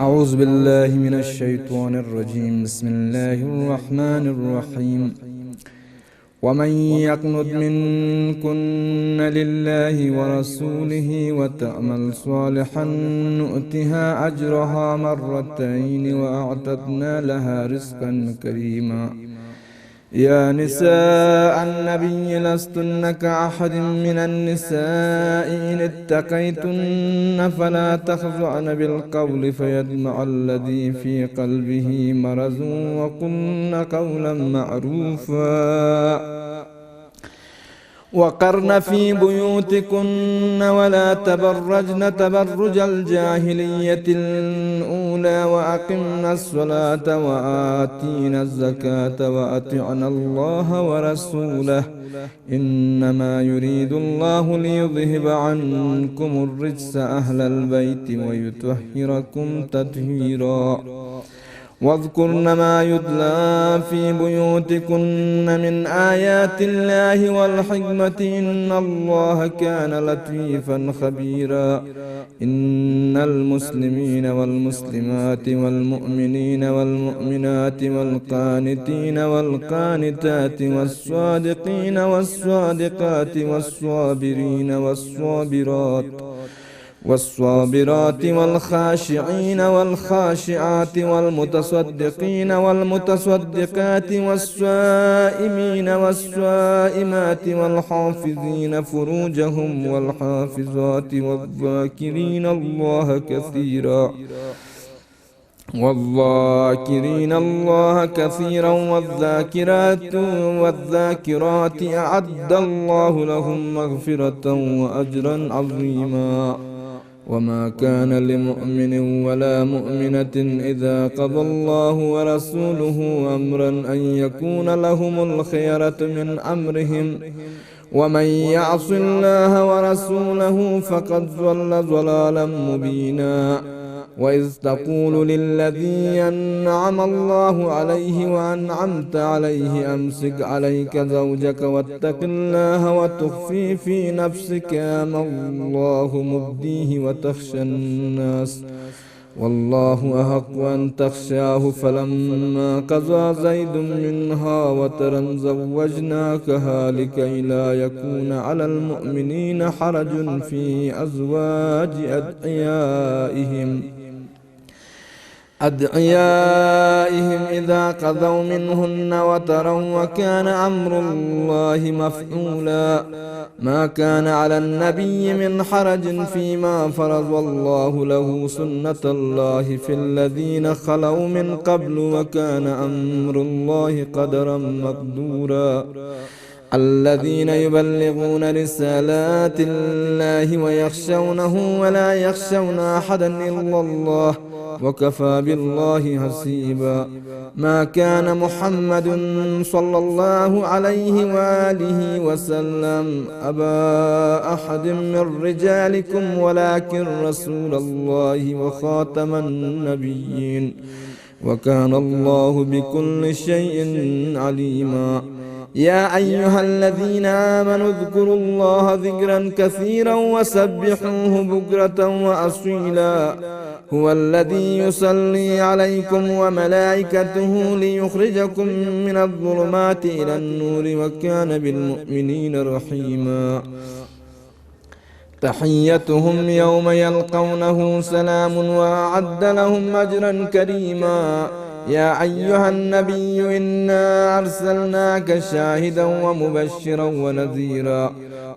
أعوذ بالله من الشيطان الرجيم. بسم الله الرحمن الرحيم. ومن يقنت منكن لله ورسوله وتأمل صالحا نؤتها أجرها مرتين وأعتدنا لها رزقا كريما. يا نساء النبي لستن كأحد من النساء إن اتقيتن فلا تخضعن بالقول فيطمع الذي في قلبه مرض وقلن قولا معروفا. وقرن في بيوتكن ولا تبرجن تبرج الجاهلية الأولى وأقمنا الصلاة وآتينا الزكاة وأطعنا الله ورسوله إنما يريد الله ليذهب عنكم الرجس أهل البيت ويطهركم تطهيرا. واذكرن ما يتلى في بيوتكن من آيات الله والحكمة إن الله كان لطيفا خبيرا. إن المسلمين والمسلمات والمؤمنين والمؤمنات والقانتين والقانتات والصادقين والصادقات والصابرين والصابرات والخاشعين والخاشعات والمتصدقين والمتصدقات والصائمين والصائمات والحافظين فروجهم والحافظات والذاكرين الله كثيرا والذاكرات أعد الله لهم مغفرة وأجرا عظيما. وما كان لمؤمن ولا مؤمنة إذا قضى الله ورسوله أمرا أن يكون لهم الخيرة من أمرهم ومن يعص الله ورسوله فقد ضل ضلالا مبينا. وإذ تقول للذي أنعم الله عليه وأنعمت عليه أمسك عليك زوجك واتق الله وتخفي في نفسك ما الله مبديه وتخشى الناس والله أحق أن تخشاه. فلما قضى زيد منها وترا زوجناكها لكي لا يكون على المؤمنين حرج في أزواج أدعيائهم إذا قضوا منهن وترا وكان أمر الله مفعولا. ما كان على النبي من حرج فيما فرض الله له سنة الله في الذين خلوا من قبل وكان أمر الله قدرا مقدورا. الذين يبلغون رسالات الله ويخشونه ولا يخشون أحدا إلا الله وكفى بالله حسيبا. ما كان محمد صلى الله عليه وآله وسلم أبا أحد من رجالكم ولكن رسول الله وخاتم النبيين وكان الله بكل شيء عليما. يا أيها الذين آمنوا اذكروا الله ذكرا كثيرا وسبحوه بكرة وأصيلا. هو الذي يصلي عليكم وملائكته ليخرجكم من الظلمات إلى النور وكان بالمؤمنين رحيما. تحيتهم يوم يلقونه سلام وأعد لهم أجرا كريما. يا أيها النبي إنا أرسلناك شاهدا ومبشرا ونذيرا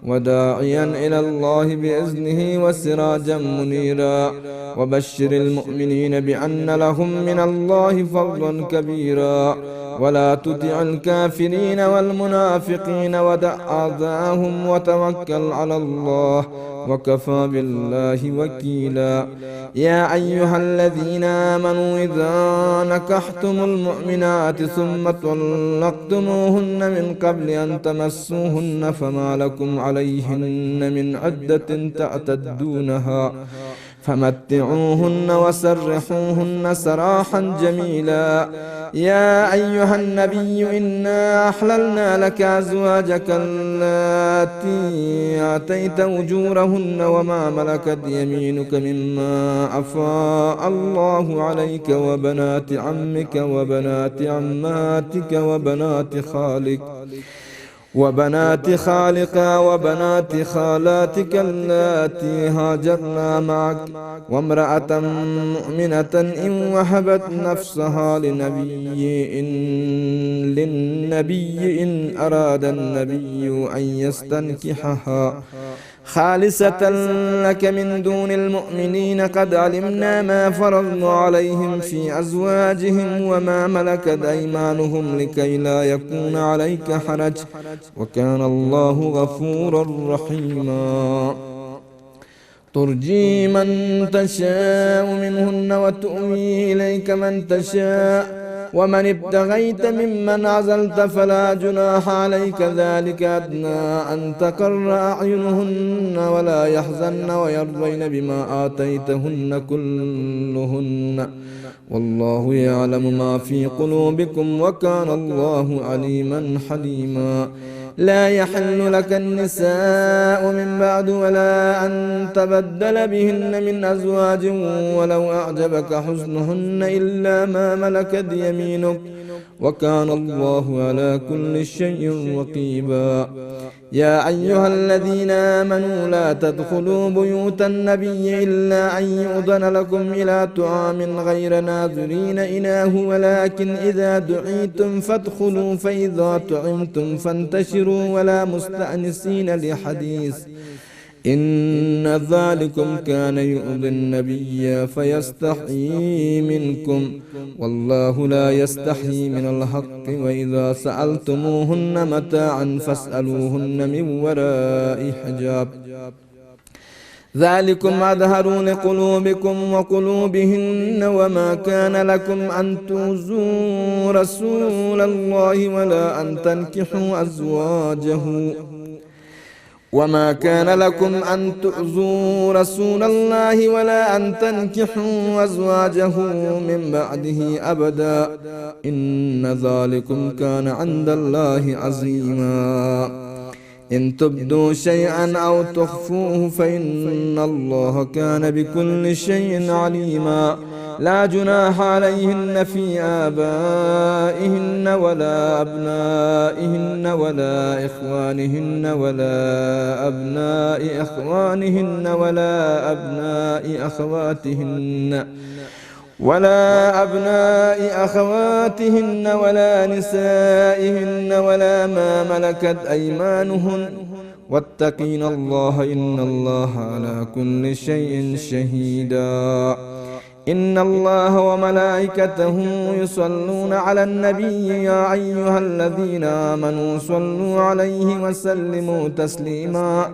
وداعيا إلى الله بإذنه وسراجا منيرا. وبشر المؤمنين بأن لهم من الله فضلا كبيرا. ولا تطع الكافرين والمنافقين ودع أعداءهم وتوكل على الله وكفى بالله وكيلا. يا أيها الذين آمنوا إذا نكحتم المؤمنات ثم طلقتموهن من قبل أن تمسوهن فما لكم عليهن من عدة تعتدونها فمتعوهن وسرحوهن سراحا جميلا. يا أيها النبي إنا أحللنا لك أزواجك اللاتي آتيت أجورهن وما ملكت يمينك مما أفاء الله عليك وبنات عمك وبنات عماتك وبنات خالك وبنات خالاتك اللاتي هاجرنا معك وامرأة مؤمنة إن وهبت نفسها للنبي إن أراد النبي أن يستنكحها خالصة لك من دون المؤمنين. قد علمنا ما فرضنا عليهم في أزواجهم وما ملكت أيمانهم لكي لا يكون عليك حرج وكان الله غفورا رحيما. ترجي من تشاء منهن وتؤوي إليك من تشاء ومن ابتغيت ممن عزلت فلا جناح عليك ذلك أدنى أن تقر أعينهن ولا يحزن ويرضين بما آتيتهن كلهن والله يعلم ما في قلوبكم وكان الله عليما حليما. لا يحل لك النساء من بعد ولا أن تبدل بهن من أزواج ولو أعجبك حسنهن إلا ما ملكت يمينك وكان الله على كل شيء رقيبا. يا أيها الذين آمنوا لا تدخلوا بيوت النبي إلا أن يؤذن لكم إلى طعام غير ناظرين إناه ولكن إذا دعيتم فادخلوا فإذا طعمتم فانتشروا ولا مستأنسين لحديث إن ذلكم كان يؤذي النبي فيستحيي منكم والله لا يستحيي من الحق. وإذا سألتموهن متاعا فاسألوهن من وراء حجاب ذلكم أظهر لقلوبكم وقلوبهن. وما كان لكم أن تؤذوا رسول الله ولا أن تنكحوا أزواجه وما كان لكم أن تؤذوا رسول الله ولا أن تنكحوا أزواجه من بعده أبدا إن ذلكم كان عند الله عظيما. إن تبدوا شيئا أو تخفوه فإن الله كان بكل شيء عليما. لا جناح عليهن في آبائهن ولا أبنائهن ولا إخوانهن ولا أبناء إخوانهن ولا أبناء أخواتهن ولا نسائهن ولا ما ملكت أيمانهن واتقين الله إن الله على كل شيء شهيدا. إن الله وملائكته يصلون على النبي يا أيها الذين آمنوا صلوا عليه وسلموا تسليما.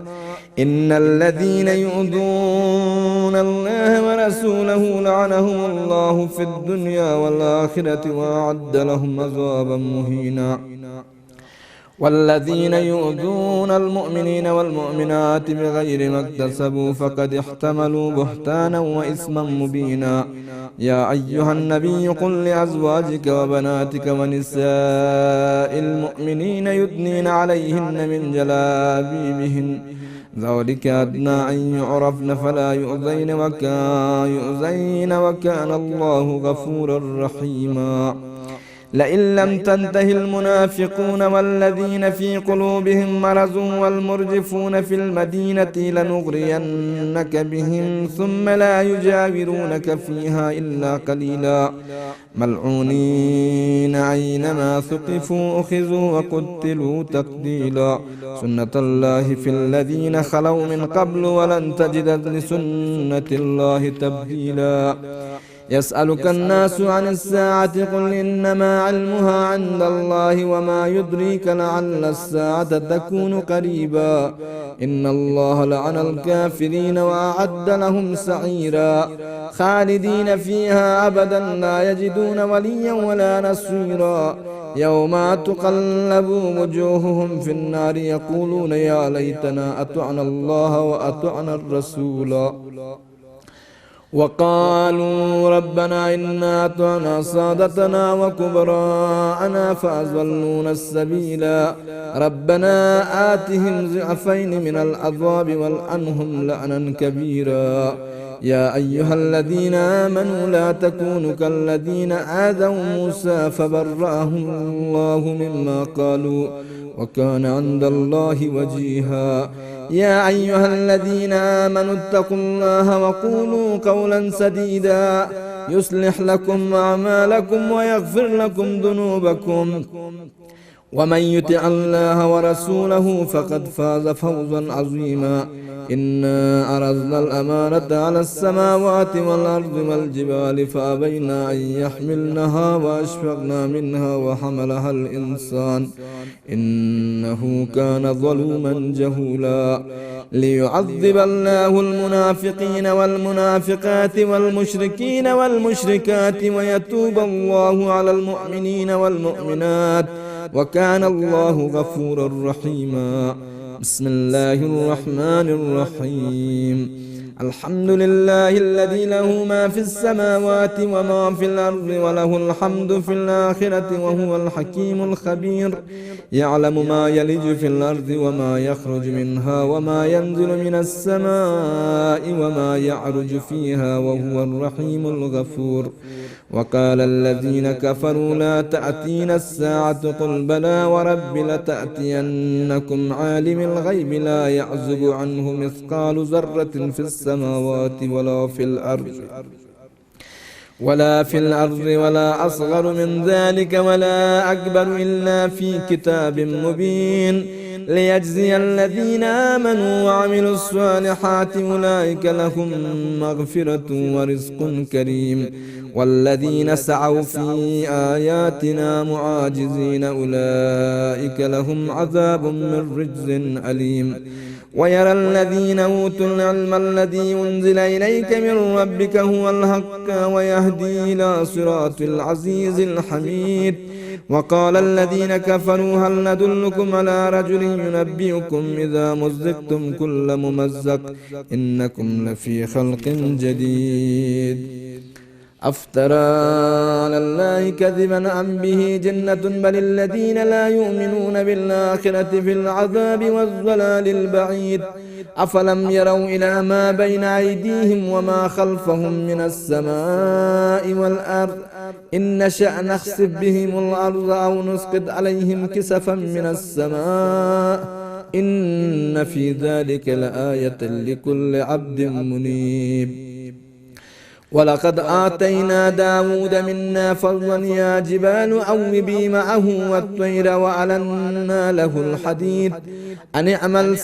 إن الذين يؤذون الله ورسوله لعنهم الله في الدنيا والآخرة وأعد لهم عذابا مهينا. والذين يؤذون المؤمنين والمؤمنات بغير ما اكتسبوا فقد احتملوا بهتانا وإثما مبينا. يا أيها النبي قل لأزواجك وبناتك ونساء المؤمنين يدنين عليهن من جلابيبهن ذلك أدنى أن يعرفن فلا يؤذين وكان الله غفورا رحيما. لئن لم تنته المنافقون والذين في قلوبهم مرض والمرجفون في المدينة لنغرينك بهم ثم لا يجاورونك فيها إلا قليلا ملعونين أينما ثقفوا أخذوا وقتلوا تقتيلا. سنة الله في الذين خلوا من قبل ولن تجد لسنة الله تبديلا. يسألك الناس عن الساعة قل إنما علمها عند الله وما يدريك لعل الساعة تكون قريبا. إن الله لعن الكافرين وأعد لهم سعيرا خالدين فيها أبدا لا يجدون وليا ولا نصيرا. يوم تقلب وجوههم في النار يقولون يا ليتنا أطعنا الله وأطعنا الرسولا وقالوا ربنا إنا أطعنا سادتنا وكبراءنا فأضلونا السبيلا ربنا آتهم ضعفين من العذاب والعنهم لعنا كبيرا يا أيها الذين آمنوا لا تكونوا كالذين آذوا موسى فبرأه الله مما قالوا وكان عند الله وجيها يا أيها الذين آمنوا اتقوا الله وقولوا قولا سديدا يصلح لكم أعمالكم ويغفر لكم ذنوبكم ومن يطع الله ورسوله فقد فاز فوزا عظيما إنا عرضنا الأمانة على السماوات والأرض والجبال فأبين أن يحملنها وأشفقنا منها وحملها الإنسان إنه كان ظلوما جهولا ليعذب الله المنافقين والمنافقات والمشركين والمشركات ويتوب الله على المؤمنين والمؤمنات وكان الله غفورا رحيما بسم الله الرحمن الرحيم الحمد لله الذي له ما في السماوات وما في الأرض وله الحمد في الآخرة وهو الحكيم الخبير يعلم ما يلج في الأرض وما يخرج منها وما ينزل من السماء وما يعرج فيها وهو الرحيم الغفور وقال الذين كفروا لا تأتينا الساعة قل بلى ورب لتأتينكم عالم الغيب لا يعزب عنه مثقال ذرة في السماوات ولا في الأرض ولا أصغر من ذلك ولا أكبر إلا في كتاب مبين ليجزي الذين آمنوا وعملوا الصالحات أولئك لهم مغفرة ورزق كريم والذين سعوا في آياتنا معاجزين أولئك لهم عذاب من رجز أليم ويرى الذين أوتوا العلم الذي أنزل إليك من ربك هو الحق ويهدي إلى صراط العزيز الحميد وقال الذين كفروا هل ندلكم على رجل ينبئكم إذا مزقتم كل ممزق إنكم لفي خلق جديد أفترى على الله كذبا أم به جنة بل الذين لا يؤمنون بالآخرة في العذاب والضلال البعيد أفلم يروا إلى ما بين أيديهم وما خلفهم من السماء والأرض إن نشأ نخسف بهم الأرض أو نسقط عليهم كسفا من السماء إن في ذلك لآية لكل عبد منيب ولقد آتينا داود منا فضلا يا جبال أوبي معه والطير وألنا له الحديد أن اعمل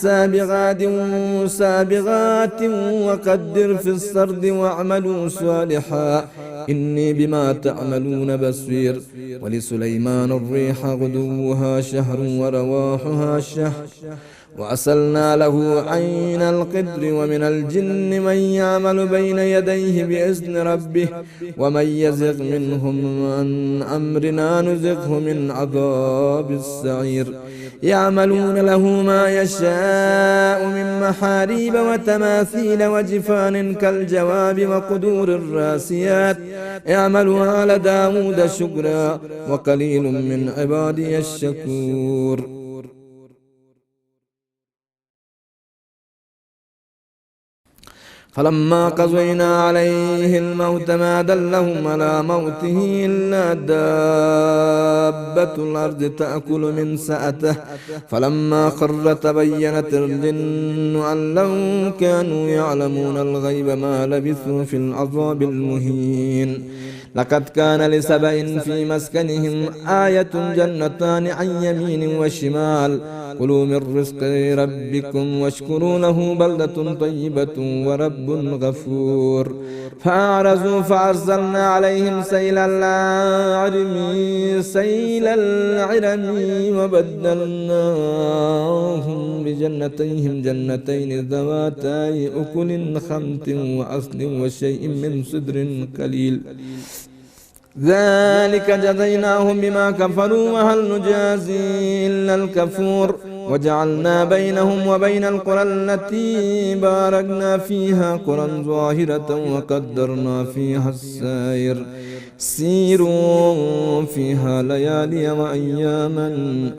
سابغات وقدر في السرد واعملوا صالحا إني بما تعملون بصير ولسليمان الريح غدوها شهر ورواحها شهر وأسلنا له عين القدر ومن الجن من يعمل بين يديه بإذن ربه ومن يزغ منهم عن أمرنا نزغه من عذاب السعير يعملون له ما يشاء من محاريب وتماثيل وجفان كالجواب وقدور الراسيات اعملوا آل داود شكرا وقليل من عبادي الشكور فلما قضينا عليه الموت ما دلهم على موته إلا دابة الأرض تأكل من سأته فلما خر تبينت الجن أن لو كانوا يعلمون الغيب ما لبثوا في العذاب المهين لقد كان لسبأ في مسكنهم آية جنتان عن يمين وشمال كلوا من رزق ربكم واشكروا له بلدة طيبة ورب غفور فأعرضوا فأرسلنا عليهم سيل العرم وبدلناهم بجنتيهم جنتين ذواتي أكل خمط وأصل وشيء من صدر قليل ذلك جزيناهم بما كفروا وهل نجازي إلا الكفور وجعلنا بينهم وبين القرى التي باركنا فيها قرى ظاهرة وقدرنا فيها السير سيروا فيها ليالي وأياما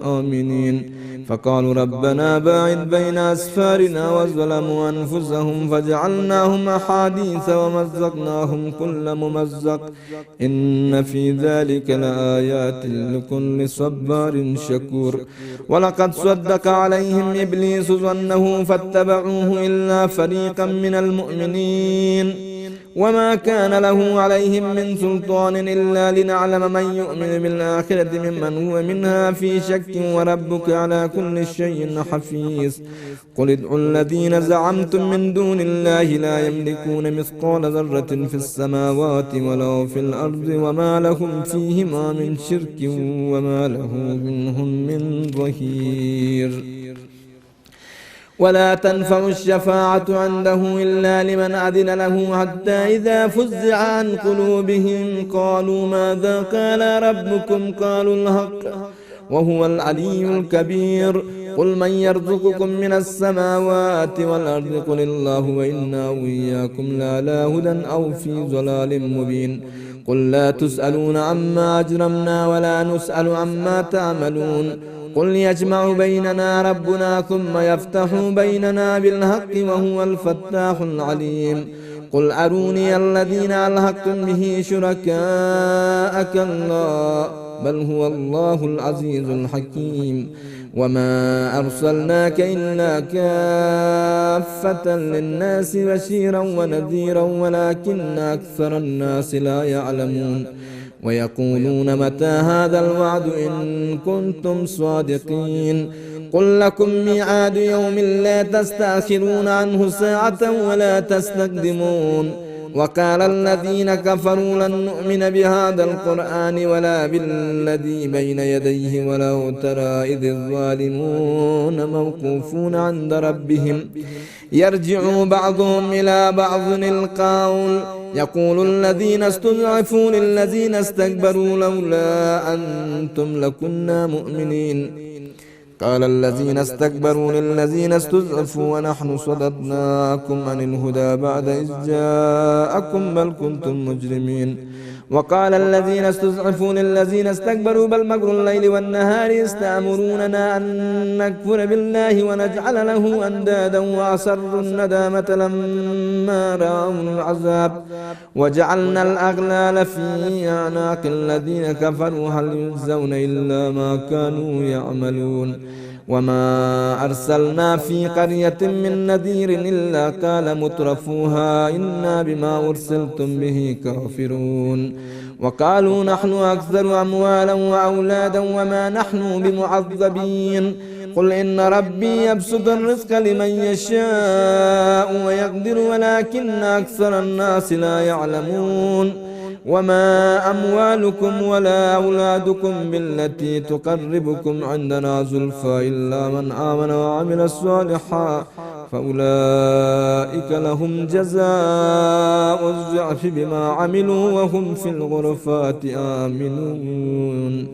آمنين فقالوا ربنا باعد بين أسفارنا وظلموا أنفسهم فجعلناهم أحاديث ومزقناهم كل ممزق إن في ذلك لآيات لكل صبار شكور ولقد صدق عليهم إبليس ظنه فاتبعوه إلا فريقا من المؤمنين وما كان له عليهم من سلطان إلا لنعلم من يؤمن بالآخرة ممن هو منها في شك وربك على كل شيء حفيظ قل ادعوا الذين زعمتم من دون الله لا يملكون مثقال ذرة في السماوات ولا في الأرض وما لهم فيهما من شرك وما له منهم من ظهير ولا تنفع الشفاعة عنده إلا لمن أذن له حتى إذا فزع عن قلوبهم قالوا ماذا قال ربكم قالوا الحق وهو العلي الكبير قل من يرزقكم من السماوات والأرض قل الله وإنا وإياكم لعلى هدى أو في ضلال مبين قل لا تسألون عما أجرمنا ولا نسأل عما تعملون قل يجمع بيننا ربنا ثم يفتح بيننا بالحق وهو الفتاح العليم قل أروني الذين ألحقتم به شركاء كلا بل هو الله العزيز الحكيم وما أرسلناك إلا كافة للناس بشيرا ونذيرا ولكن أكثر الناس لا يعلمون ويقولون متى هذا الوعد إن كنتم صادقين قل لكم ميعاد يوم لا تستأخرون عنه ساعة ولا تستقدمون وقال الذين كفروا لن نؤمن بهذا القرآن ولا بالذي بين يديه ولو ترى إذ الظالمون موقوفون عند ربهم يرجع بعضهم إلى بعض القول يقول الذين استضعفوا للذين استكبروا لولا أنتم لكنا مؤمنين قال الذين استكبروا للذين استضعفوا ونحن صددناكم عن الهدى بعد إذ جاءكم بل كنتم مجرمين وقال الذين استضعفوا للذين استكبروا بل مكر الليل والنهار يستأمروننا أن نكفر بالله ونجعل له أندادا وأسروا الندامة لما رأوا العذاب وجعلنا الأغلال في أعناق الذين كفروا هل يجزون إلا ما كانوا يعملون وما أرسلنا في قرية من نذير إلا قال مترفوها إنا بما أرسلتم به كافرون وقالوا نحن أكثر أموالا وأولادا وما نحن بمعذبين قل إن ربي يبسط الرزق لمن يشاء ويقدر ولكن أكثر الناس لا يعلمون وما أموالكم ولا أولادكم بالتي تقربكم عندنا زلفى إلا من آمن وعمل صالحا فأولئك لهم جزاء الضعف بما عملوا وهم في الغرفات آمنون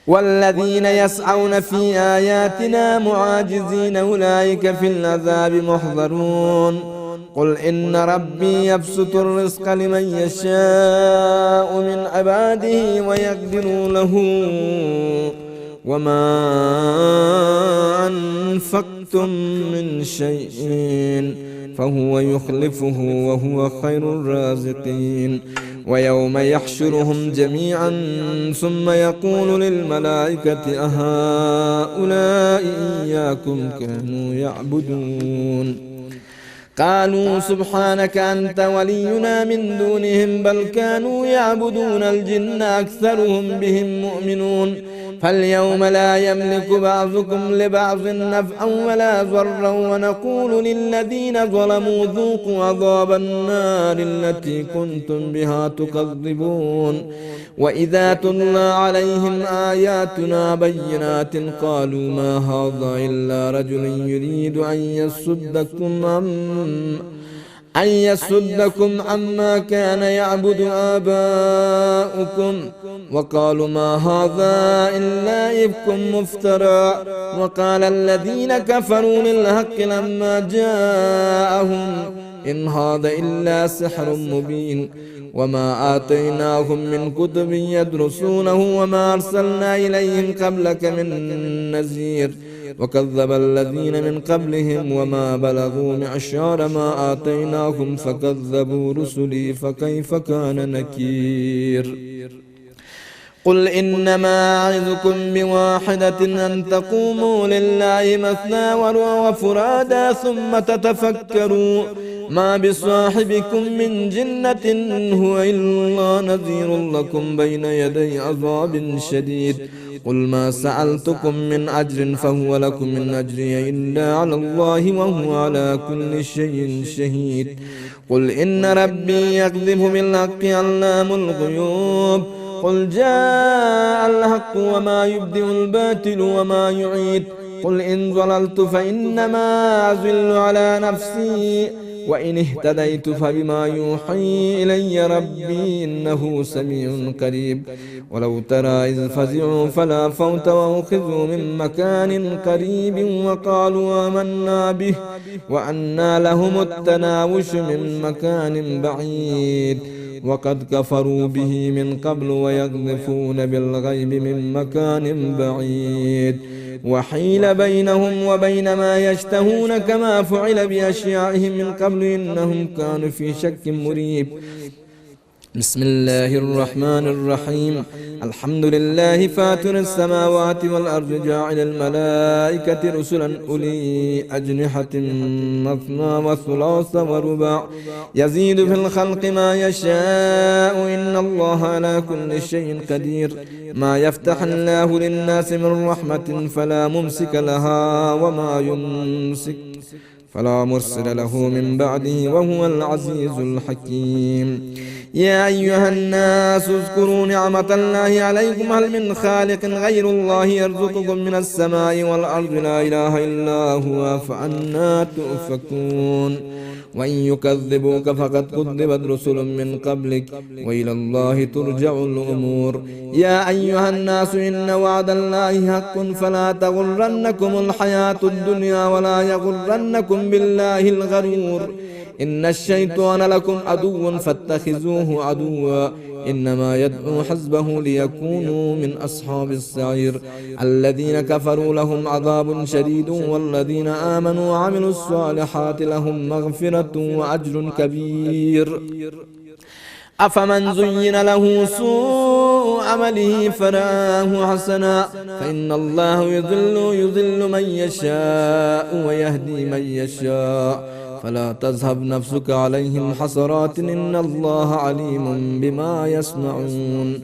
والذين يسعون في آياتنا معاجزين أولئك في العذاب محضرون قل إن ربي يبسط الرزق لمن يشاء من عباده ويقدر له وما أنفقتم من شيء فهو يخلفه وهو خير الرازقين ويوم يحشرهم جميعا ثم يقول للملائكة أهؤلاء إياكم كانوا يعبدون قالوا سبحانك أنت ولينا من دونهم بل كانوا يعبدون الجن أكثرهم بهم مؤمنون فاليوم لا يملك بعضكم لبعض نفعا ولا ضرا ونقول للذين ظلموا ذوقوا عذاب النار التي كنتم بها تكذبون وإذا تتلى عليهم آياتنا بينات قالوا ما هذا إلا رجل يريد أن يصدكم أن يصدكم عما كان يعبد آباؤكم وقالوا ما هذا إلا إفك مفترى وقال الذين كفروا للحق لما جاءهم إن هذا إلا سحر مبين وما آتيناهم من كتب يدرسونه وما أرسلنا إليهم قبلك من نذير وكذب الذين من قبلهم وما بلغوا معشار ما آتيناهم فكذبوا رسلي فكيف كان نكير قل إنما أعظكم بواحدة أن تقوموا لله مثنى وفرادا ثم تتفكروا ما بصاحبكم من جنة هو إلا نذير لكم بين يدي عذاب شديد قل ما سألتكم من أجر فهو لكم من أجري إلا على الله وهو على كل شيء شهيد قل إن ربي يقذف بالحق علام الغيوب قل جاء الحق وما يبدئ الباطل وما يعيد قل إن ضللت فإنما أضل على نفسي وإن اهتديت فبما يوحي إلي ربي إنه سميع قريب ولو ترى إذ فزعوا فلا فوت وأخذوا من مكان قريب وقالوا آمنا به وأنى لهم التناوش من مكان بعيد وقد كفروا به من قبل ويقذفون بالغيب من مكان بعيد وحيل بينهم وبين ما يشتهون كما فعل بأشياعهم من قبل إنهم كانوا في شك مريب بسم الله الرحمن الرحيم الحمد لله فاطر السماوات والأرض جاعل الملائكة رسلا أولي أجنحة مثنى وثلاث ورباع يزيد في الخلق ما يشاء إن الله على كل شيء قدير ما يفتح الله للناس من رحمة فلا ممسك لها وما يمسك فلا مرسل له من بعده وهو العزيز الحكيم يا أيها الناس اذكروا نعمة الله عليكم هل من خالق غير الله يرزقكم من السماء والأرض لا إله إلا هو فأنى تؤفكون وإن يكذبوك فقد كذبت رسل من قبلك وإلى الله ترجع الأمور يا أيها الناس إن وعد الله حق فلا تغرنكم الحياة الدنيا ولا يغرنكم بالله الغرور إن الشيطان لكم عدو فاتخذوه عدوا إنما يدعو حزبه ليكونوا من أصحاب السعير الذين كفروا لهم عذاب شديد والذين آمنوا وعملوا الصالحات لهم مغفرة وأجر كبير أفمن زين له سوء عمله فرآه حسنا فإن الله يضل من يشاء ويهدي من يشاء فلا تذهب نفسك عليهم حسرات إن الله عليم بما يصنعون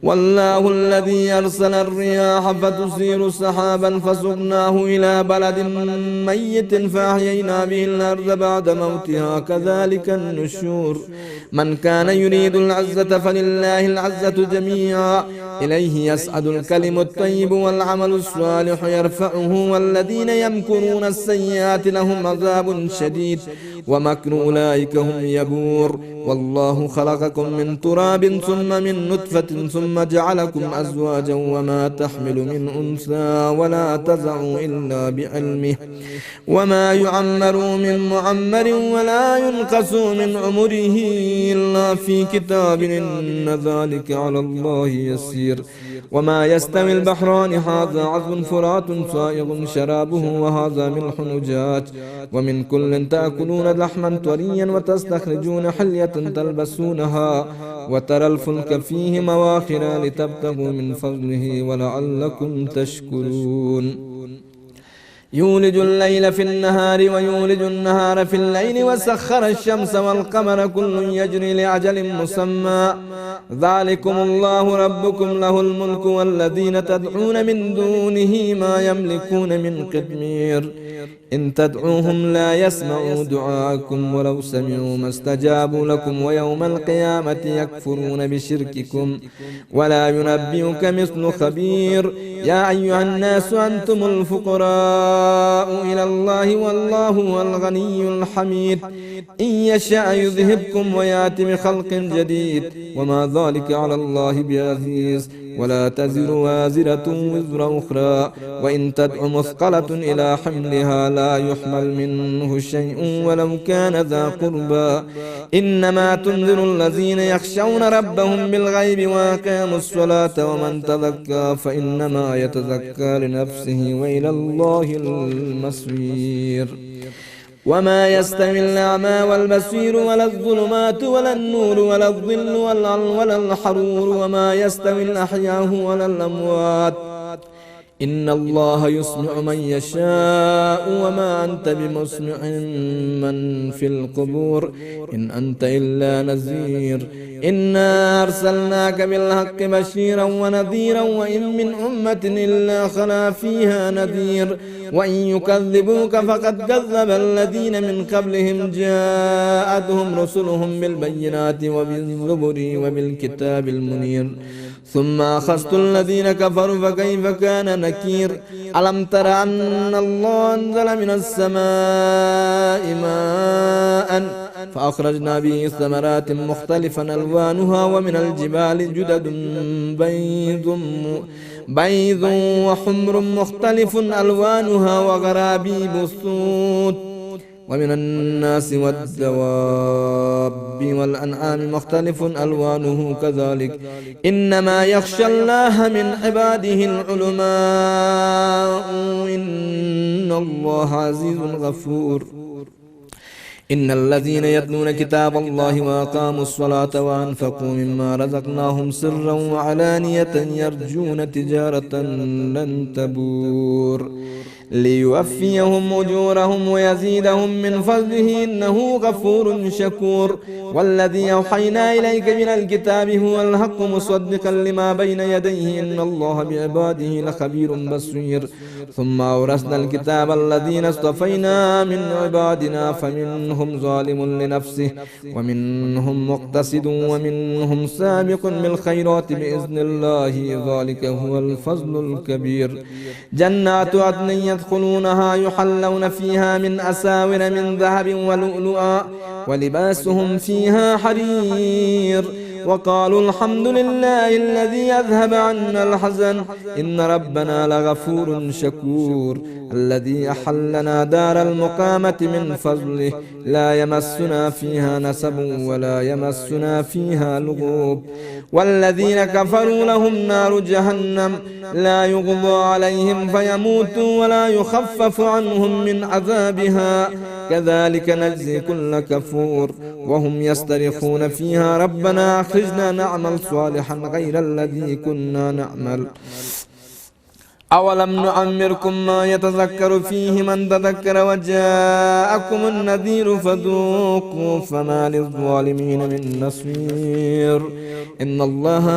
والله الذي أرسل الرياح فتثير سحابا فسقناه إلى بلد ميت فأحيينا به الأرض بعد موتها كذلك النشور من كان يريد العزة فلله العزة جميعا إليه يسعد الكلم الطيب والعمل الصالح يرفعه والذين يمكرون السيئات لهم عذاب شديد ومكر أولئك هم يبور والله خلقكم من تراب ثم من نطفة ثم جعلكم أزواجا وما تحمل من أنثى ولا تضع إلا بعلمه وما يعمر من معمر ولا ينقص من عمره إلا في كتاب إن ذلك على الله يسير وما يستوي البحران هذا عذب فرات صائغ شرابه وهذا ملح أجاج ومن كل تأكلون لحما طريا وتستخرجون حلية تلبسونها وترى الفلك فيه مواخر لتبتغوا من فضله ولعلكم تشكرون يولج الليل في النهار ويولج النهار في الليل وسخر الشمس والقمر كل يجري لأجل مسمى ذلكم الله ربكم له الملك والذين تدعون من دونه ما يملكون من قطمير إن تدعوهم لا يسمعوا دعاءكم ولو سمعوا ما استجابوا لكم ويوم القيامة يكفرون بشرككم ولا ينبئك مثل خبير يا أيها الناس أنتم الفقراء الفقراء إلى الله والله هو الغني الحميد إن يشاء يذهبكم ويأتي بخلق جديد وما ذلك على الله بعزيز ولا تزر وازرة وزر أخرى وإن تدع مثقلة إلى حملها لا يحمل منه شيء ولو كان ذا قربى إنما تنذر الذين يخشون ربهم بالغيب وأقاموا الصلاة ومن تذكى فإنما يتذكى لنفسه وإلى الله المصير وما يستوي الأعمى والبصير ولا الظلمات ولا النور ولا الظل ولا الحرور وما يستوي الأحياء ولا الأموات إن الله يسمع من يشاء وما أنت بمسمع من في القبور إن أنت إلا نذير إنا أرسلناك بالحق بشيرا ونذيرا وإن من أمة إلا خلا فيها نذير وإن يكذبوك فقد كذب الذين من قبلهم جاءتهم رسلهم بالبينات وبالزبر وبالكتاب المنير ثم أخذت الذين كفروا فكيف كان نكير ألم تر أن الله أنزل من السماء ماء فأخرجنا به ثمرات مختلفا ألوانها ومن الجبال جدد بيض وحمر مختلف ألوانها وغرابيب سود ومن الناس والدواب والأنعام مختلف ألوانه كذلك إنما يخشى الله من عباده العلماء إن الله عزيز غفور إن الذين يتلون كتاب الله وأقاموا الصلاة وأنفقوا مما رزقناهم سرا وعلانية يرجون تجارة لن تبور ليوفيهم أجورهم ويزيدهم من فضله إنه غفور شكور والذي أوحينا إليك من الكتاب هو الحق مصدقا لما بين يديه إن الله بعباده لخبير بصير ثم أورثنا الكتاب الذين اصطفينا من عبادنا فمنهم ظالم لنفسه ومنهم مقتصد ومنهم سابق بالخيرات بإذن الله ذلك هو الفضل الكبير جنات عدن يدخلونها يحلون فيها من أساور من ذهب ولؤلؤا ولباسهم فيها حرير وقالوا الحمد لله الذي أذهب عنا الحزن إن ربنا لغفور شكور الذي أحلنا دار المقامة من فضله لا يمسنا فيها نسب ولا يمسنا فيها لغوب والذين كفروا لهم نار جهنم لا يقضى عليهم فيموتوا ولا يخفف عنهم من عذابها كذلك نجزي كل كفور وهم يسترخون فيها ربنا أخرجنا نعمل صالحا غير الذي كنا نعمل أولم نعمركم ما يتذكر فيه من تذكر وجاءكم النذير فذوقوا فما للظالمين من نصير إن الله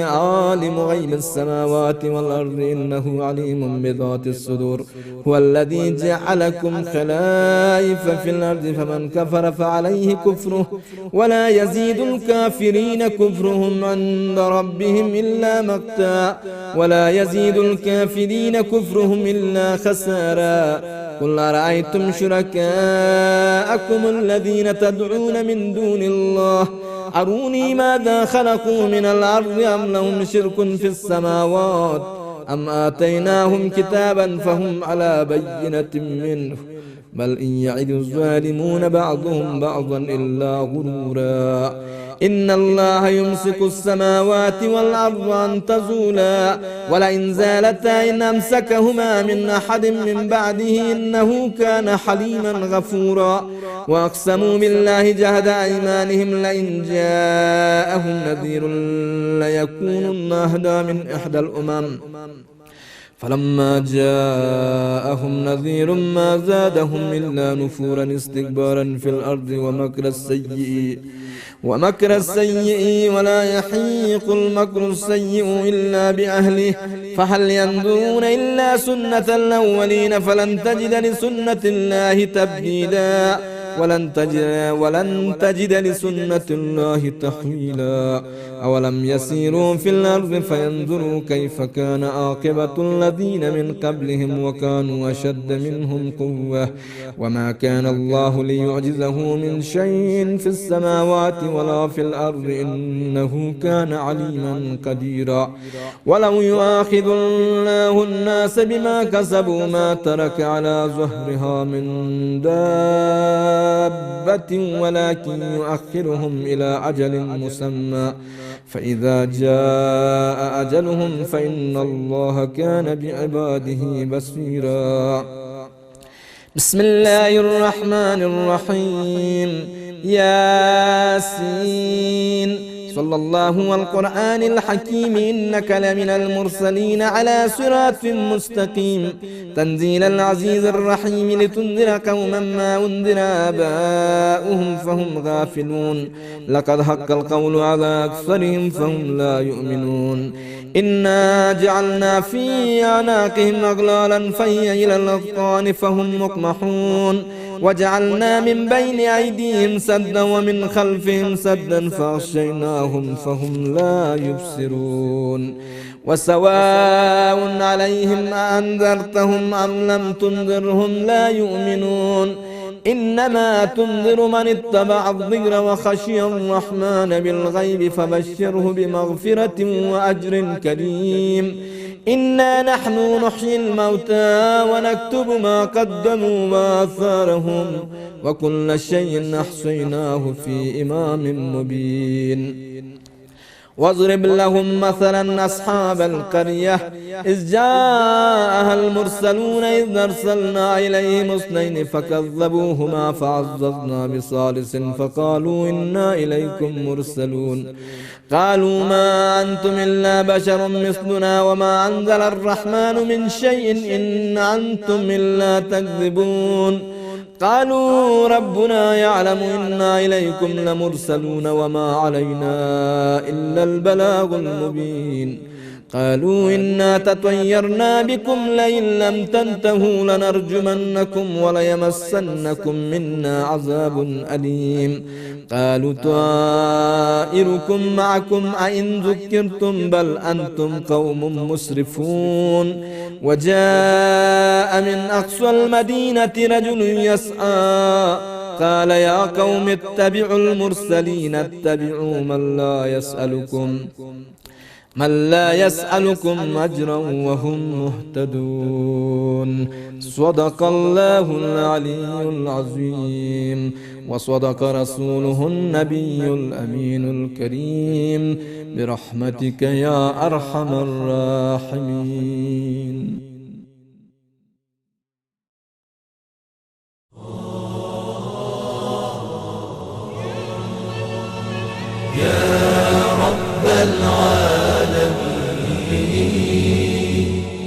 عالم غيب السماوات والأرض إنه عليم بذات الصدور هو الذي جعلكم خلائف في الأرض فمن كفر فعليه كفره ولا يزيد الكافرين كفرهم عند ربهم إلا مقتا ولا يزيد الكافرين كفرهم إلا خسارا قل أرأيتم شركاءكم الذين تدعون من دون الله أروني ماذا خلقوا من الأرض أم لهم شرك في السماوات أم آتيناهم كتابا فهم على بينة منه بل إن يعد الظالمون بعضهم بعضا إلا غرورا إن الله يمسك السماوات والأرض أن تزولا ولئن زالتا إن أمسكهما من أحد من بعده إنه كان حليما غفورا وأقسموا بالله جهد أيمانهم لئن جاءهم نذير ليكونن أهدى من إحدى الأمم فلما جاءهم نذير ما زادهم إلا نفورا استكبارا في الأرض ومكر السيء ولا يحيق المكر السيء إلا بأهله فهل ينظرون إلا سنة الأولين فلن تجد لسنة الله تبديلا ولن تجد لسنة الله تحويلا أولم يسيروا في الأرض فينظروا كيف كان عاقبة الذين من قبلهم وكانوا أشد منهم قوة وما كان الله ليعجزه من شيء في السماوات ولا في الأرض إنه كان عليما قديرا ولو يؤاخذ الله الناس بما كسبوا ما ترك على ظهرها من دابة ولكن يؤخرهم إلى أجل مسمى فإذا جاء أجلهم فإن الله كان بعباده بصيرا. بسم الله الرحمن الرحيم. ياسين صلى الله والقرآن الحكيم إنك لمن المرسلين على صراط مستقيم تنزيل العزيز الرحيم لتنذر قوما ما أنذر آباؤهم فهم غافلون لقد حق القول على أكثرهم فهم لا يؤمنون إنا جعلنا في أعناقهم أغلالا فهي إلى الأذقان فهم مقمحون وجعلنا من بين أيديهم سدا ومن خلفهم سدا فأغشيناهم فهم لا يبصرون وسواء عليهم أأنذرتهم أم لم تنذرهم لا يؤمنون إنما تنذر من اتبع الذكر وخشي الرحمن بالغيب فبشره بمغفرة وأجر كريم إنا نحن نحيي الموتى ونكتب ما قدموا وآثارهم وكل شيء أحصيناه في إمام مبين واضرب لهم مثلا أصحاب القرية إذ جاءها المرسلون إذ أرسلنا إليهم اثنين فكذبوهما فعززنا بثالث فقالوا إنا إليكم مرسلون قالوا ما أنتم إلا بشر مثلنا وما أنزل الرحمن من شيء إن أنتم إلا تكذبون قالوا ربنا يعلم إنا إليكم لمرسلون وما علينا إلا البلاغ المبين قالوا إنا تطيرنا بكم لئن لم تنتهوا لنرجمنكم وليمسنكم منا عذاب أليم قالوا طائركم معكم أئن ذكرتم بل أنتم قوم مسرفون وجاء من أقصى المدينة رجل يسعى قال يا قوم اتبعوا المرسلين اتبعوا من لا يسألكم أجرا وهم مهتدون. صدق الله العلي العظيم وصدق رسوله النبي الأمين الكريم برحمتك يا أرحم الراحمين.